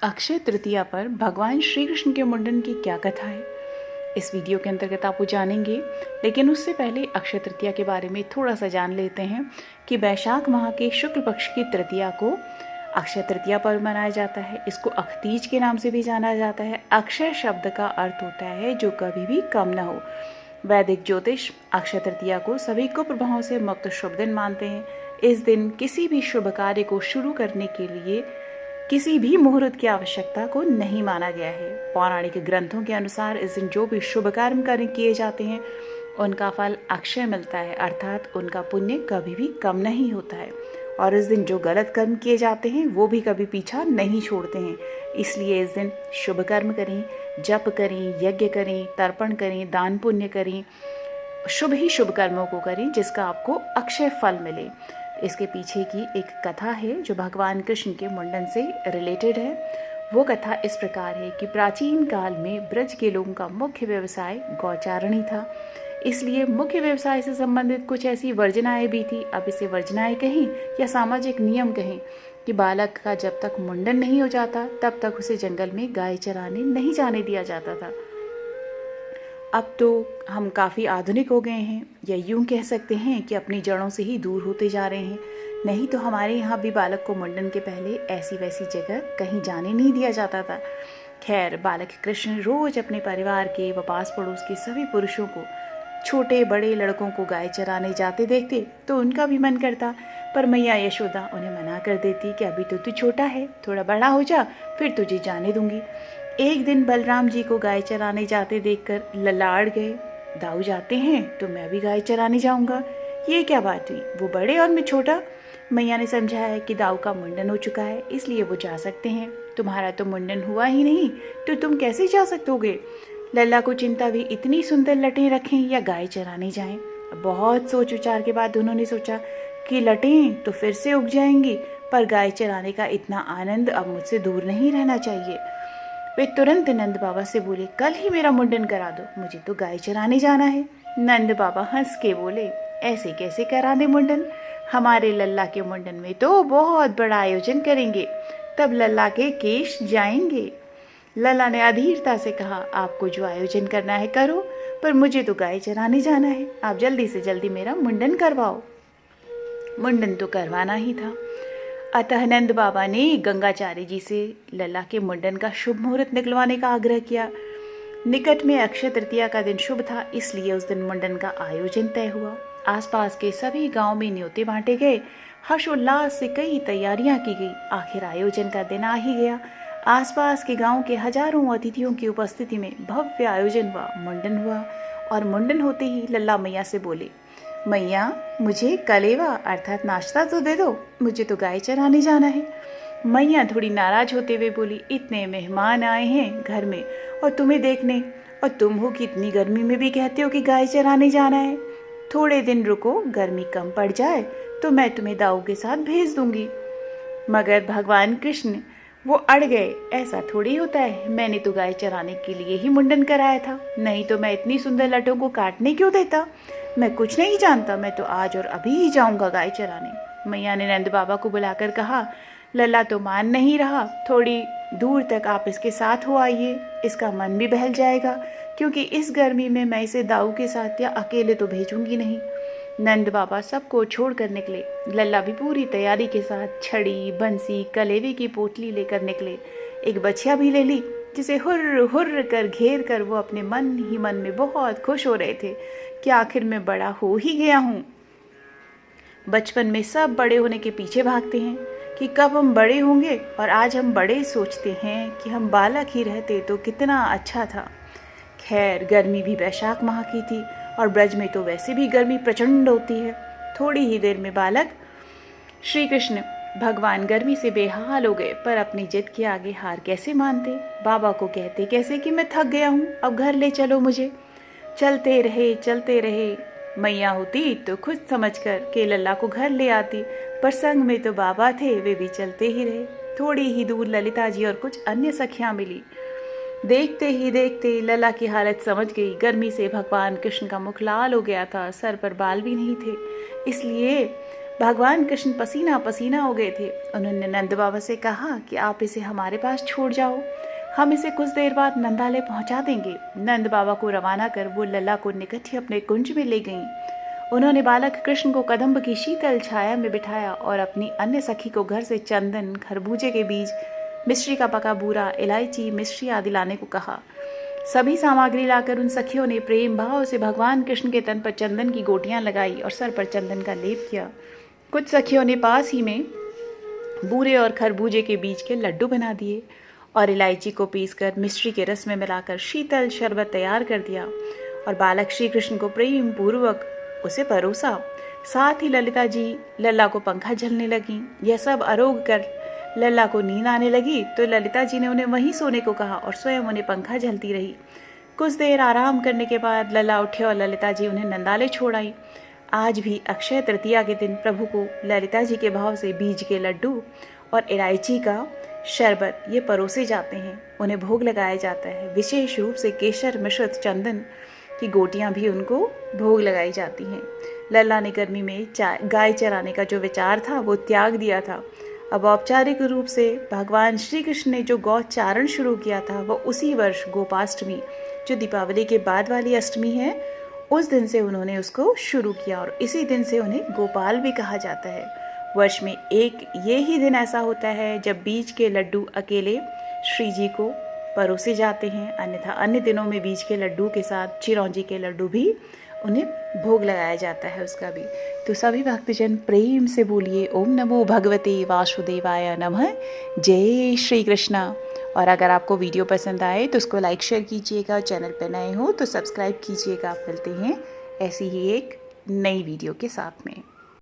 अक्षय तृतीया पर भगवान श्री कृष्ण के मुंडन की क्या कथा है, इस वीडियो के अंतर्गत आप वो जानेंगे। लेकिन उससे पहले अक्षय तृतीया के बारे में थोड़ा सा जान लेते हैं कि वैशाख माह के शुक्ल पक्ष की तृतीया को अक्षय तृतीया पर मनाया जाता है। इसको अखतीज के नाम से भी जाना जाता है। अक्षय शब्द का अर्थ होता है जो कभी भी कम न हो। वैदिक ज्योतिष अक्षय तृतीया को सभी कुप्रभावों से मुक्त शुभ दिन मानते हैं। इस दिन किसी भी शुभ कार्य को शुरू करने के लिए किसी भी मुहूर्त की आवश्यकता को नहीं माना गया है। पौराणिक ग्रंथों के अनुसार इस दिन जो भी शुभ कर्म किए जाते हैं उनका फल अक्षय मिलता है, अर्थात उनका पुण्य कभी भी कम नहीं होता है। और इस दिन जो गलत कर्म किए जाते हैं वो भी कभी पीछा नहीं छोड़ते हैं। इसलिए इस दिन शुभ कर्म करें, जप करें, यज्ञ करें, तर्पण करें, दान पुण्य करें, शुभ ही शुभ कर्मों को करें जिसका आपको अक्षय फल मिले। इसके पीछे की एक कथा है जो भगवान कृष्ण के मुंडन से रिलेटेड है। वो कथा इस प्रकार है कि प्राचीन काल में ब्रज के लोगों का मुख्य व्यवसाय गौचारणी था। इसलिए मुख्य व्यवसाय से संबंधित कुछ ऐसी वर्जनाएं भी थी, अब इसे वर्जनाएं कहें या सामाजिक नियम कहें, कि बालक का जब तक मुंडन नहीं हो जाता तब तक उसे जंगल में गाय चराने नहीं जाने दिया जाता था। अब तो हम काफ़ी आधुनिक हो गए हैं, या यूं कह सकते हैं कि अपनी जड़ों से ही दूर होते जा रहे हैं। नहीं तो हमारे यहाँ भी बालक को मुंडन के पहले ऐसी वैसी जगह कहीं जाने नहीं दिया जाता था। खैर, बालक कृष्ण रोज अपने परिवार के व पास पड़ोस के सभी पुरुषों को, छोटे बड़े लड़कों को गाय चराने जाते देखते तो उनका भी मन करता, पर मैया यशोदा उन्हें मना कर देती कि अभी तो तू छोटा है, थोड़ा बड़ा हो जा, फिर तुझे जाने दूंगी। एक दिन बलराम जी को गाय चराने जाते देखकर ललाड़ गए, दाऊ जाते हैं तो मैं भी गाय चराने जाऊंगा। ये क्या बात हुई, वो बड़े और मैं छोटा। मैया ने समझाया कि दाऊ का मुंडन हो चुका है इसलिए वो जा सकते हैं, तुम्हारा तो मुंडन हुआ ही नहीं तो तुम कैसे जा सकोगे। लल्ला को चिंता भी, इतनी सुंदर लटें रखें या गाय चराने जाएं। बहुत सोच विचार के बाद उन्होंने सोचा कि लटें तो फिर से उग जाएंगी, पर गाय चराने का इतना आनंद अब मुझसे दूर नहीं रहना चाहिए। वे तुरंत नंद बाबा से बोले, कल ही मेरा मुंडन करा दो, मुझे तो गाय चराने जाना है। नंद बाबा हंस के बोले, ऐसे कैसे करा दे मुंडन, हमारे लल्ला के मुंडन में तो बहुत बड़ा आयोजन करेंगे, तब लल्ला के केश जाएंगे। लल्ला ने अधीरता से कहा, आपको जो आयोजन करना है करो, पर मुझे तो गाय चराने जाना है, आप जल्दी से जल्दी मेरा मुंडन करवाओ। मुंडन तो करवाना ही था, अतः नंद बाबा ने गंगाचार्य जी से लल्ला के मुंडन का शुभ मुहूर्त निकलवाने का आग्रह किया। निकट में अक्षय तृतीया का दिन शुभ था, इसलिए उस दिन मुंडन का आयोजन तय हुआ। आसपास के सभी गांव में न्योते बांटे गए, हर्षोल्लास से कई तैयारियां की गई। आखिर आयोजन का दिन आ ही गया। आसपास के गांव के हजारों अतिथियों की उपस्थिति में भव्य आयोजन हुआ, मुंडन हुआ। और मुंडन होते ही लल्ला मैया से बोले, मैया मुझे कलेवा अर्थात नाश्ता तो दे दो, मुझे तो गाय चराने जाना है। मैया थोड़ी नाराज होते हुए बोली, इतने मेहमान आए हैं घर में और तुम्हें देखने, और तुम हो कि इतनी गर्मी में भी कहते हो कि गाय चराने जाना है। थोड़े दिन रुको, गर्मी कम पड़ जाए तो मैं तुम्हें दाऊ के साथ भेज दूंगी। मगर भगवान कृष्ण वो अड़ गए, ऐसा थोड़ी होता है, मैंने तो गाय चराने के लिए ही मुंडन कराया था, नहीं तो मैं इतनी सुंदर लटों को काटने क्यों देता। मैं कुछ नहीं जानता, मैं तो आज और अभी ही जाऊंगा गाय चराने। मैया ने नंद बाबा को बुलाकर कहा, लल्ला तो मान नहीं रहा, थोड़ी दूर तक आप इसके साथ हो आइए, इसका मन भी बहल जाएगा, क्योंकि इस गर्मी में मैं इसे दाऊ के साथ या अकेले तो भेजूंगी नहीं। नंद बाबा सबको छोड़कर निकले। लल्ला भी पूरी तैयारी के साथ छड़ी, बंसी, कलेवे की पोटली लेकर निकले। एक बछिया भी ले ली, जिसे हुर्र हुर्र कर घेर कर वो अपने मन ही मन में बहुत खुश हो रहे थे कि आखिर मैं बड़ा हो ही गया हूँ। बचपन में सब बड़े होने के पीछे भागते हैं कि कब हम बड़े होंगे, और आज हम बड़े सोचते हैं कि हम बालक ही रहते तो कितना अच्छा था। खैर, गर्मी भी वैशाख माह की थी और ब्रज में तो वैसे भी गर्मी प्रचंड होती है। थोड़ी ही देर में बालक श्री कृष्ण भगवान गर्मी से बेहाल हो गए, पर अपनी जिद के आगे हार कैसे मानते। बाबा को कहते कैसे कि मैं थक गया हूँ, अब घर ले चलो मुझे। चलते रहे। मैया होती तो खुद समझकर के लल्ला को घर ले आती, पर संग में तो बाबा थे, वे भी चलते ही रहे। थोड़ी ही दूर ललिता जी और कुछ अन्य सखियां मिली। देखते ही देखते लल्ला की हालत समझ गई। गर्मी से भगवान कृष्ण का मुख लाल हो गया था, सर पर बाल भी नहीं थे, इसलिए भगवान कृष्ण पसीना पसीना हो गए थे। उन्होंने नंद बाबा से कहा कि आप इसे हमारे पास छोड़ जाओ, हम इसे कुछ देर बाद नंदालय पहुंचा देंगे। नंद बाबा को रवाना कर वो लल्ला को निकट ही अपने कुंज में ले गईं। उन्होंने बालक कृष्ण को कदम्ब की शीतल छाया में बिठाया और अपनी अन्य सखी को घर से चंदन, खरबूजे के बीज, मिश्री का पका बूरा, इलायची, मिश्री आदि लाने को कहा। सभी सामग्री लाकर उन सखियों ने प्रेम भाव से भगवान कृष्ण के तन पर चंदन की गोटियां लगाई और सर पर चंदन का लेप किया। कुछ सखियों ने पास ही में बूरे और खरबूजे के बीज के लड्डू बना दिए और इलायची को पीसकर मिश्री के रस में मिलाकर शीतल शरबत तैयार कर दिया और बालक श्री कृष्ण को प्रेम पूर्वक उसे परोसा। साथ ही ललिता जी लल्ला को पंखा झलने लगी। यह सब आरोग कर लल्ला को नींद आने लगी तो ललिता जी ने उन्हें वहीं सोने को कहा और स्वयं उन्हें पंखा झलती रही। कुछ देर आराम करने के बाद लल्ला उठे और ललिता जी उन्हें नंदालय छोड़ आई। आज भी अक्षय तृतीया के दिन प्रभु को ललिता जी के भाव से बीज के लड्डू और इलायची का शरबत ये परोसे जाते हैं, उन्हें भोग लगाया जाता है। विशेष रूप से केसर मिश्रित चंदन की गोटियां भी उनको भोग लगाई जाती हैं। लल्ला ने गर्मी में गाय चराने का जो विचार था वो त्याग दिया था। अब औपचारिक रूप से भगवान श्री कृष्ण ने जो गौचारण शुरू किया था वो उसी वर्ष गोपाष्टमी, जो दीपावली के बाद वाली अष्टमी है, उस दिन से उन्होंने उसको शुरू किया और इसी दिन से उन्हें गोपाल भी कहा जाता है। वर्ष में एक ये ही दिन ऐसा होता है जब बीज के लड्डू अकेले श्री जी को परोसे जाते हैं, अन्यथा अन्य दिनों में बीज के लड्डू के साथ चिरौंजी के लड्डू भी उन्हें भोग लगाया जाता है उसका भी। तो सभी भक्तजन प्रेम से बोलिए ओम नमो भगवते वासुदेवाय नमः। जय श्री कृष्णा। और अगर आपको वीडियो पसंद आए तो उसको लाइक शेयर कीजिएगा, चैनल पर नए हो तो सब्सक्राइब कीजिएगा। आप मिलते हैं ऐसी ही एक नई वीडियो के साथ में।